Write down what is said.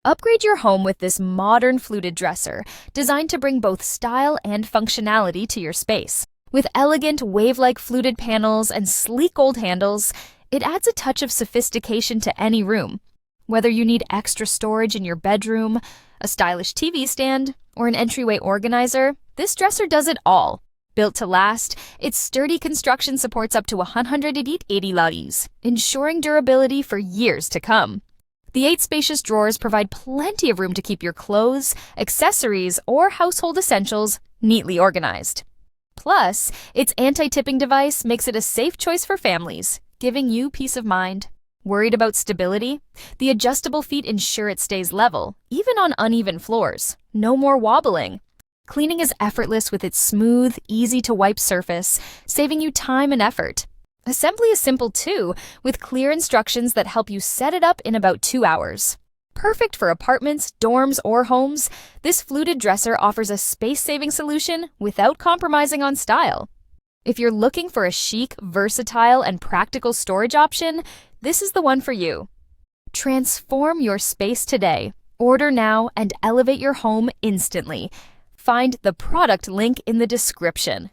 Upgrade your home with this modern fluted dresser, designed to bring both style and functionality to your space. With elegant wave-like fluted panels and sleek gold handles, it adds a touch of sophistication to any room. Whether you need extra storage in your bedroom, a stylish TV stand, or an entryway organizer, this dresser does it all. Built to last, its sturdy construction supports up to 180 laris, ensuring durability for years to come. The 8 spacious drawers provide plenty of room to keep your clothes, accessories, or household essentials neatly organized. Plus, its anti-tipping device makes it a safe choice for families, giving you peace of mind. Worried about stability? The adjustable feet ensure it stays level, even on uneven floors. No more wobbling. Cleaning is effortless with its smooth, easy-to-wipe surface, saving you time and effort. Assembly is simple too, with clear instructions that help you set it up in about 2 hours. Perfect for apartments, dorms, or homes, this fluted dresser offers a space-saving solution without compromising on style. If you're looking for a chic, versatile, and practical storage option, this is the one for you. Transform your space today. Order now and elevate your home instantly. Find the product link in the description.